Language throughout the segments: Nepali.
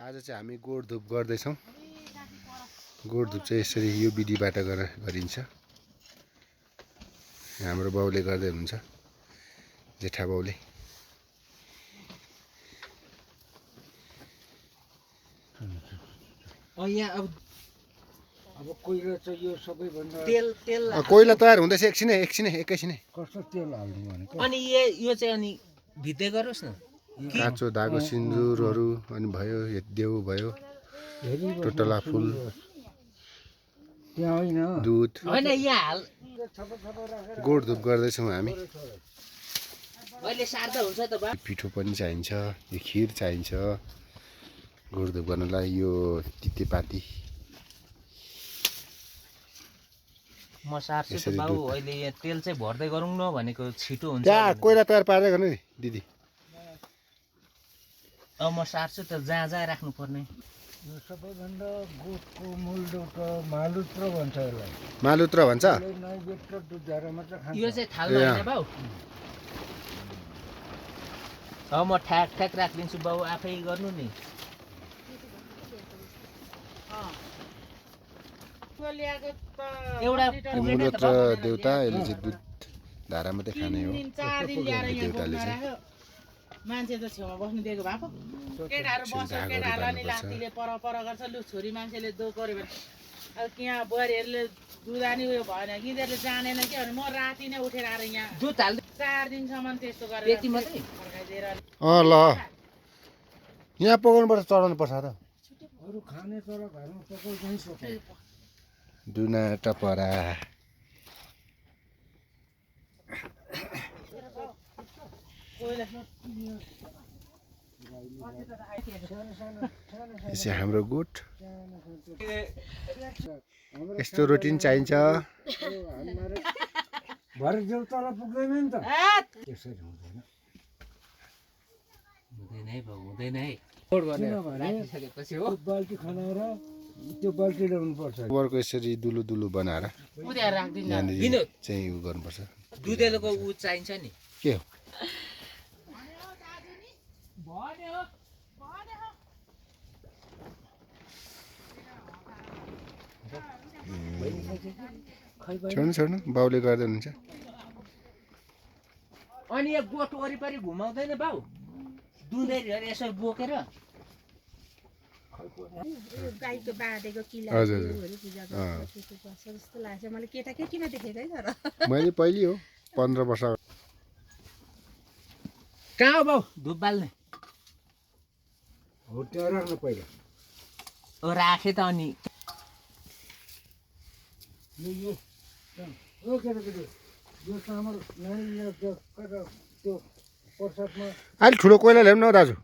आज चाहिँ हामी गोडधुप गर्दैछौँ। गोडधुप चाहिँ यसरी यो विधिबाट गरिन्छ। हाम्रो बाउले गर्दै हुनुहुन्छ, जेठा बाउले। अब कोइला चाहिँ यो सबैभन्दा कोइला तयार हुँदैछ एकछिनै कस्तो तेल हाल्नु भनेको अनि यो चाहिँ अनि भित्दै गरोस् न। काँचो धागो सिन्दुरहरू अनि भयो देउ भयो टोटला फुल त्यहाँ होइन दुध हैन यहाँ हाल गोडधुप गर्दैछौँ हामी। अहिले सार्दा हुन्छ त बा। पिठो पनि चाहिन्छ, यो खिर चाहिन्छ गोडधुप गर्नलाई। यो तितेपाती म सार्छु त बाउ। अहिले यहाँ तेल चाहिँ भर्दै गरौँ न भनेको छिटो हुन्छ। त्यहाँ कोइला तयार पारेर गर्नु नि दिदी। अब म सार्छु त जहाँ जहाँ राख्नु पर्ने। यो सबैभन्दा गोठको मूल त मालुत्र भन्छ यसलाई। मालुत्र भन्छ। नैवेद्य दुधहरु मात्र खान्छ। यो चाहिँ थाल्नु हैन बाउ। अब म ठ्याक ठ्याक राखिदिन्छु बाउ, आफै गर्नु नि। एउटा मूलत्र देउता, यसले चाहिँ दुध धारा मात्रै खाने हो देउताले चाहिँ। मान्छे त छेउमा बस्नु दिएको भए पो केटाहरू बस्छ, केटाहरूलाई नि लात्तीले पर गर्छ। लु छोरी मान्छेले दो गर्यो भने अब यहाँ बुहारीहरूले दुधानी उयो भएन, यिनीहरूले जानेन कि भने म राति नै उठेर आएर यहाँ दुध हाल्दै 4 दिनसम्म त्यस्तो गरेर यति मात्रै फर्काइदिएर ल यहाँ पकाउनुपर्छ, चढाउनु पर्छ त। अरू खाने तर घरमा पकाउँदै पकाउँछ। दुना टपरा यसै हाम्रो गोठ। यस्तो रोटिन चाहिन्छ। भरे देउतालाई पुग्दैन नि त। त्यसरी हुँदैन। हुँदैन है बाउ, हुँदैन है। किनभने राखिसकेपछि हो बाल्टी खनाएर त्यो बाल्टी ल्याउनु पर्छ। गोबरको यसरी दुलु दुलु बनाएर उद्याएर राख्दिनु। यहाँनिर चाहिँ उ गर्नुपर्छ। दुधेलोको उ चाहिन्छ नि। के हो छोड्नु बाउले गर्दै हुनुहुन्छ। अनि यो गोठ वरिपरि घुमाउँदैन बाउ? दुधेरी यसो बोकेर गाईको बाँधेको किला हजुर जस्तो लाग्छ मलाई। केटाकेटीमा देखेको है तर मैले पहिले हो 15 वर्ष कहाँ हो बाउ धुप बाल्ने? हो त्यहाँ राख्नु पहिला। राखे त अनि यो केटाकेटी यो चामल नानीले त्यो प्रसादमा अहिले ठुलो कोइला ल्याउनु न दाजु।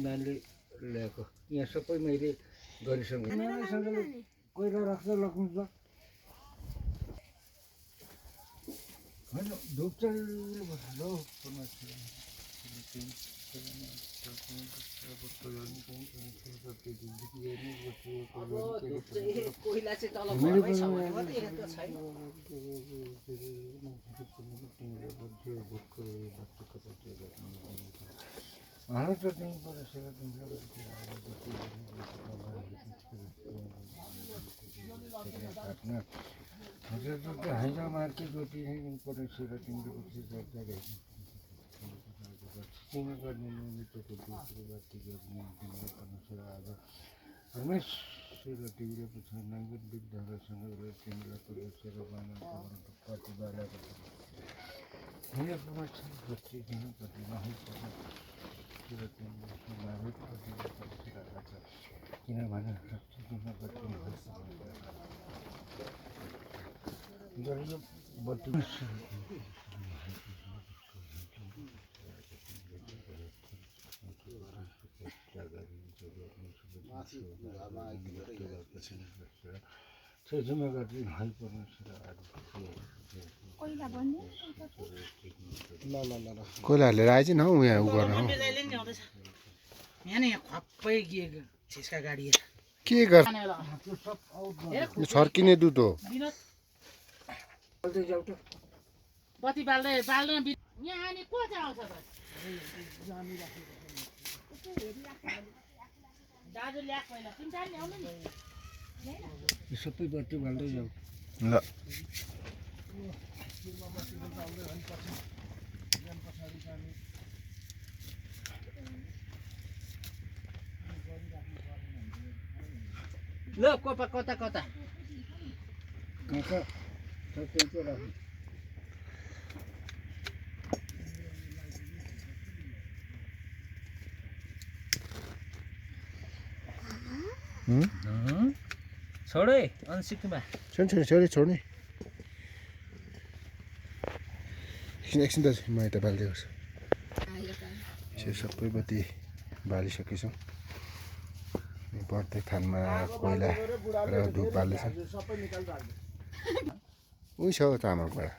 नानीले ल्याएको यहाँ सबै मैले गरिसकेँ। नानीसँगले कोइला राख्दा लग्नु ल। होइन धुप चाहिँ कोइला चाहिँ तल घरमै छ भने मात्रै यस्तो छैन। हाइजा मार्केट रोटी परेर तिम्रो किन गर्ने मित्रको दोस्रो बाती गर्ने तिम्रो अनुसार आज रमेश तिम्रो छ नैवेद्य धरसँग तिमीलाई प्रवेशेर बनाएको प्रतिभालाई हुने प्रमाण बच्ची दिनु कति नहुँ किनभने यो बत्ती कोइला हालेर आएछ न हौ यहाँ उ गर्न हौ। यहाँ नि खप्पै छिस्का गाडी के गर्छ यो छर्किने दुध हो। बत्ती बाल्दैन यहाँ अनि को चाहिँ आउँछ त दाजु ल्याक पहिला तिन चार ल्याउनु नि यो सबै बत्ती बाल्दै जाऊ ल ल कोपा कता कता कहाँ सबै राख्नु छोडे अनसिक्नुमा छोड्ने एकछिन त म यता बालिदिएको छु सबै बत्ती बालिसकेछौँ प्रत्येक थानमा कोइला र धुप बाल्दैछ उही छ चामलबाट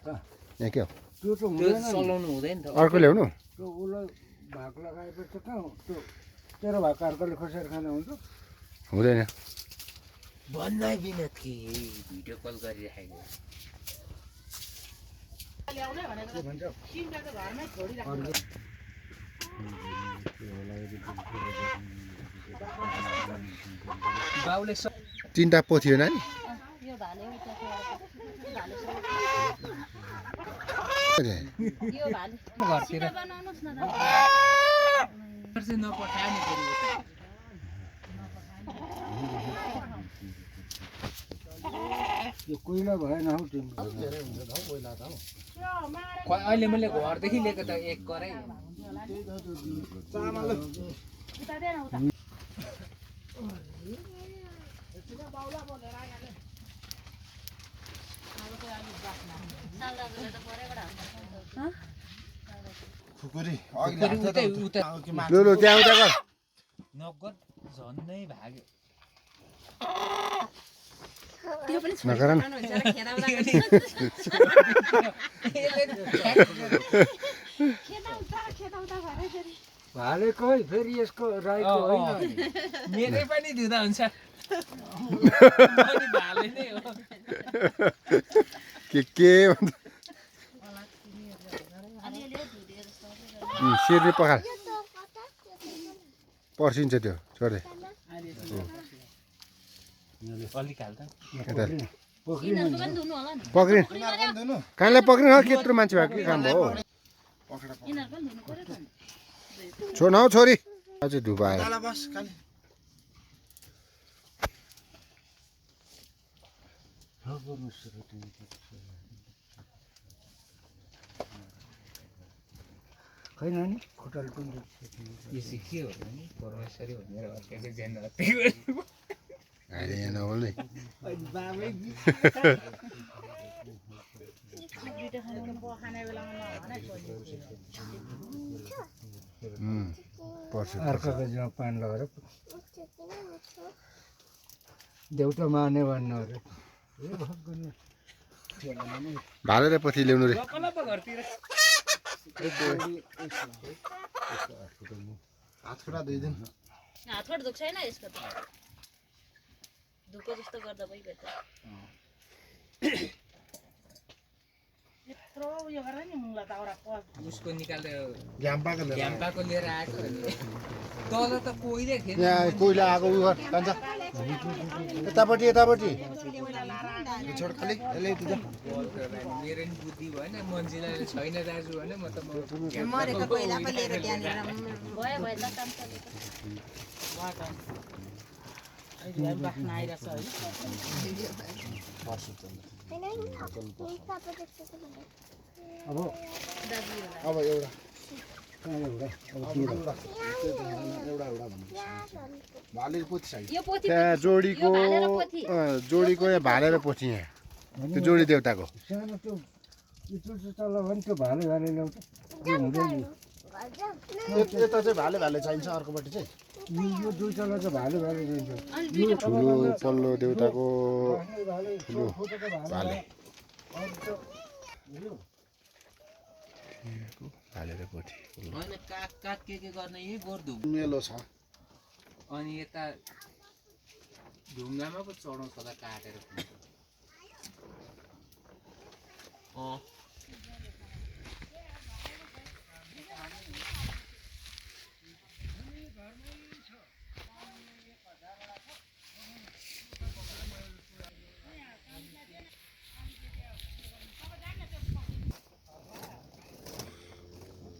यहाँ के हो त्यो त त्यो हुँदैन नि। चलाउनु हुँदैन त अर्को ल्याउनु त्यो उसलाई भाग लगाएपछि त कहाँ हो? त्यो तेरो भएको अर्कोले खोसेर खाना हुन्छ हुँदैन भन्दै बिना कि भिडियो कल गरिराखेको ल्याउनै भनेको के भन्छ तिनवटा त घरमै छोडिराख्नु बाउले तिनवटा पो थियो नानी यो भाले यो भाले घरतिर बनाउनुहोस् न चाहिँ नपठायो नि फेरि उता। यो कोइला भएन हौ तिम्रो अहिले मैले घरदेखि लिएको त एक गराइ उता दे न उता खुकुरी उतै उता लु त्यहाँ उता गर नगद झन्नै भाग्यो त्यो पनि नगर न खेताउता भरे फेरि भालेको है फेरि यसको राईको होइन मेरै पनि धुँदा हुन्छ पनि भाले नै हो के भन्छ सिर्ने पखाल पर्सिन्छ त्यो छोडे अलिक हाल्दा यता यिनीहरूको पनि धुनु होला नि पक्रिन कहाँलाई पक्रिन हो त्यत्रो मान्छे भएको के काम भयो यिनीहरूको पनि धुनु पर्यो त छोड न हौ छोरी अझै धुप आयो खै नानी खुट्टाले पनि यो चाहिँ के हो भने परमेश्वरी भनेर अर्काको ज्यान अहिले यहाँ नबोल्ने खाने बेलामा नभन पर्छ अर्काको जिउमा पानी लगाएर देउता माने भन्नु अरे भालेर पछि ल्याउनु रे घरतिर हातखुट्टा धोइदिनु हातबाट दुख्छ होइन यसको त धुको जस्तो गर्दा भइगयो त यत्रो उयो गरेर नि मुला दाउरा पस उसको निकालेर घ्याम्पाको घ्याम्पाको लिएर आएको तल त कोइले थिएन यहाँ कोइला आएको उयो गर जान्छ यतापट्टि छोड खालि यसले दिन्छ मेरो नि बुद्धि भएन मन्जिलाले छैन दाजु भने म त मरेको कोइला पो लिएर त्यहाँनिर भयो भयो त काम अहिले बाख्न आइरहेछ है अब अब एउटा कहाँ एउटा भाले पोथी छ यो पोथी त्यहाँ जोडीको यो भालेर पोथी। जोडीको यहाँ भालेर पोथी यहाँ त्यो जोडी देवताको सानो त्यो तुलसी तल भने त्यो भाले ल्याउँछ त्यो हुँदैन यता चाहिँ भाले चाहिन्छ अर्कोपट्टि चाहिँ यो दुई तल चाहिँ भाले दिन्छ ठुलो पल्लो देवताको ठुलो भाले भालेर पोथी होइन काग काग के गर्ने यही गोर्धु मेलो छ अनि यता ढुङ्गामा पो चढाउँछ होला काटेर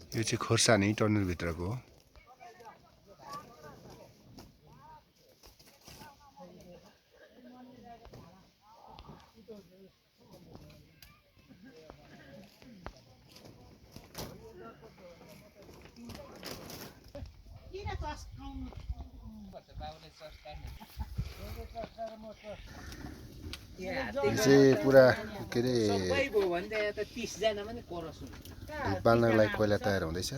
यो चाहिँ खोर्सानी टनलभित्रको हो। यो चाहिँ पुरा के अरे धुप बाल्नको लागि कोइला तयार हुँदैछ।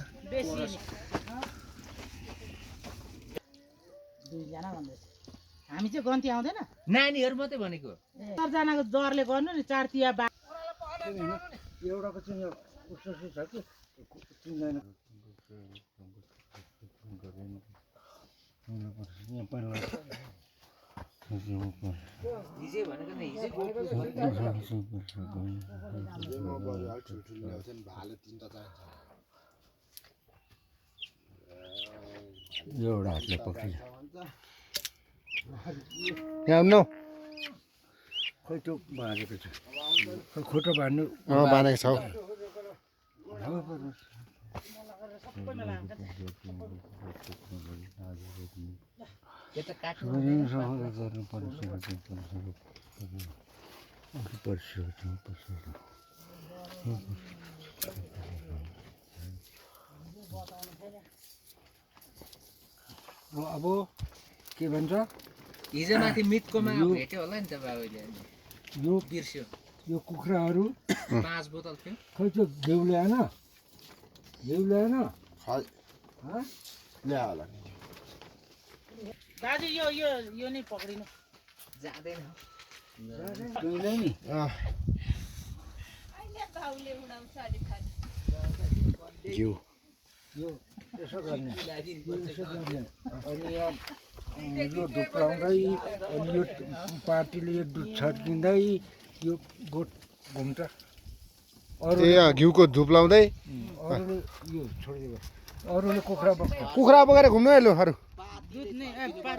दुईजना भन्दैछ हामी चाहिँ गन्ती आउँदैन नानीहरू मात्रै भनेको 4 जनाको दरले गर्नु नि 4 तिया एउटाको चाहिँ उस्तो छ कि चिन्दैन हिजै भनेको नि हिजै एउटा हातले पक्रिन्छ यहाँ आउनु खोइ त्यो बाँधेको छ खोइ खोटो बाँध्नु बाँधेको छ हौ। अब के भन्छ हिजो माथि मिटकोमा भेट्यो होला नि त बाबुले यो बिर्स्यो यो कुखुराहरू 5 बोतल थियो खै त्यो घिउ ल्याएन ल्या होला दाजु यो यो यो नै पक्रिनु जाँदैन घिउले नि घिउ यो यसो गर्ने अनि यहाँ यो ढुक्राउँदै अनि यो पार्टीले यो दुध छर्किँदै यो गोठ घुम्छ ए घिउको धुप लाउँदै अरूले यो छोडिदियो अरूले कुखुरा बोक्छ कुखुरा बोकेर घुम्नु है लु अरू दुध नै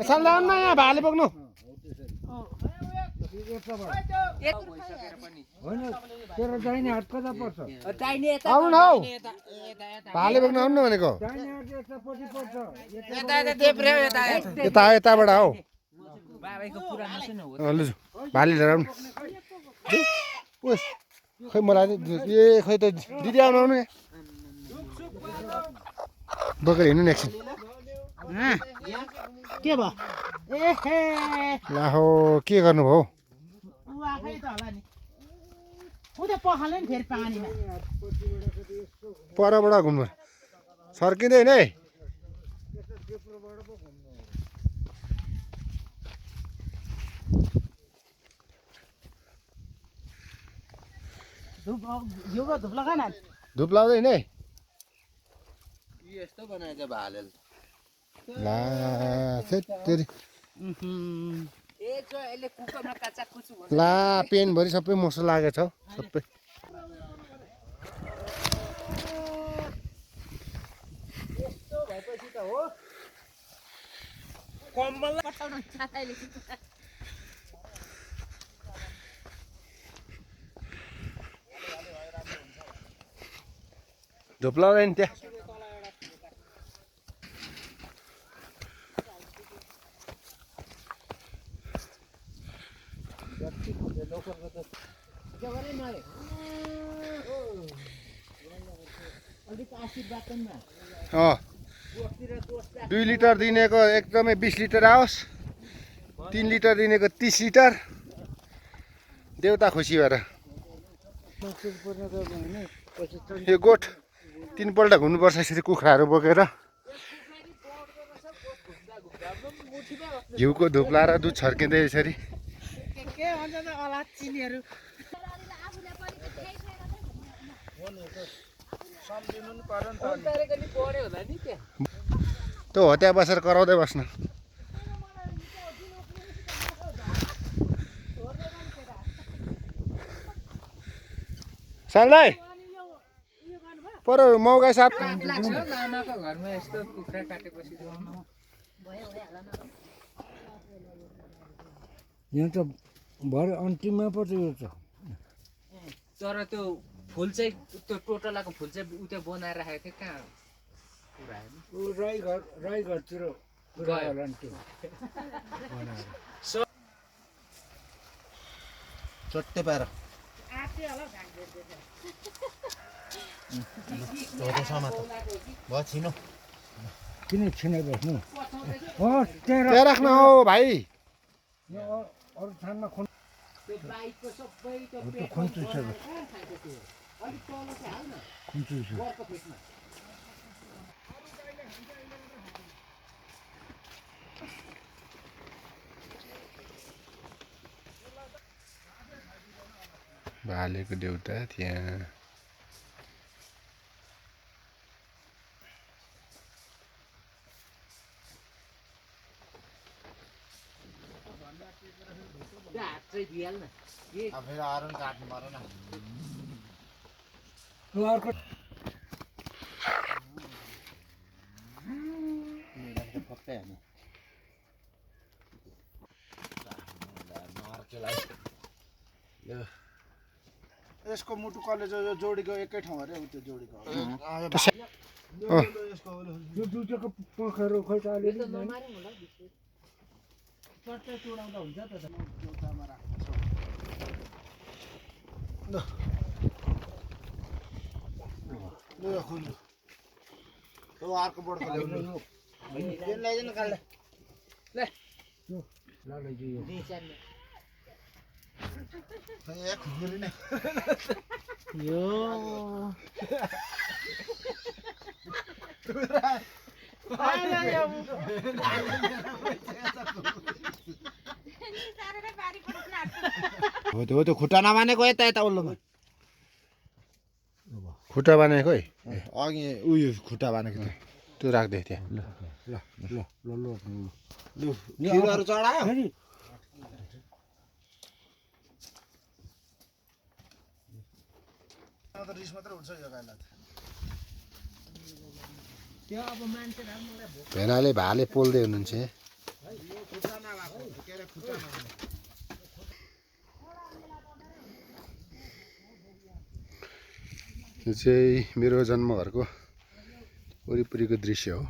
साल आउनु न यहाँ भाले बोक्नु होइन तेरो दाहिने हात कता पर्छ आउनु न हौ भाले बोक्नु आउनु न भनेको दाहिने हात यतापट्टि पर्छ यता यताबाट हौ बाबाको पुरानो छैन हो लु भाले लिएर आउनु ओस् खै मलाई ए खै त दिदी आउनु आउनु यहाँ बोकेर हिँड्नु नि एकछिन के भयो ए हे ला हो के गर्नुभयो उ आफै त होला नि उ त पखाल्यो नि फेरि पानीमा परबाट घुम्नु सर्किँदैन है धुप घिउको धुप लगा न धुप लाउँदैन है यस्तो बनाएछ भालेले ला तेरि ला पेनभरि सबै मसो लागेको छ हौ, सबै धुप लाउँदैन त्यहाँ अँ 2 लिटर दिनेको एकदमै 20 लिटर आओस् 3 लिटर दिनेको 30 लिटर देउता खुसी भएर यो गोठ 3 पल्ट घुम्नुपर्छ यसरी कुखुराहरू बोकेर घिउको धुप लाएर दुध छर्किँदै यसरी के भन्छ त अलाचिनीहरू त्यो हो त्यहाँ बसेर कराउँदै बस्न सालदाई पर मौका साथ लामाको घरमा यस्तो कुखुरा काटेपछि यहाँ त भरे अन्तिममा पर्छ यो त तर त्यो फुल चाहिँ त्यो टोटलाको फुल चाहिँ उतै बनाएर राखेको थियो कहाँ पुरा हेर्नु राईघरतिर गयो। होला नि त्यो बनाएर चट्टे पाएर आँटे होला घाँस बेच्दैछ। धोते समात भयो छिनो किन छिने बस्नु त्यहाँ राख्न हो भाइ अरू ठाउँमा त्यो बाइकको सबै त्यो खुन्चु छ कहाँ खान्छ त्यो? अलिक तल चाहिँ हाल न, खुन्चु छ बर्को फिटमा। भालेको देउता त्यहाँ त्यो हात चाहिँ दिइहाल न। अब फेरि आएर काट्नु पर्यो न अर्को पक्कै हामी यसको मुटु कसले जो जोडीको एकै ठाउँ अरे उ त्यो जोडीको यो दुईटाको पखहरू खोइ त अलिअलि चट्टै चुडाउँदा हुन्छ त देउतामा राख्नु ल यो खुल्नु यो अर्को बढ्को ल्याउनु ल्याइदिनु काल्ले खुल्नु नै हो त्यो खुट्टा नमानेको यता यता उल्लोमा खुट्टा बानेको है अघि उयो खुट्टा बानेको थियो त्यो राख्दै त्यहाँ खिरहरू चढायो रिस मात्रै उठ्छ यो गाईलाई भेनाले भाले पोल्दै हुनुहुन्छ यो चाहिँ मेरो जन्मघरको वरिपरिको दृश्य हो।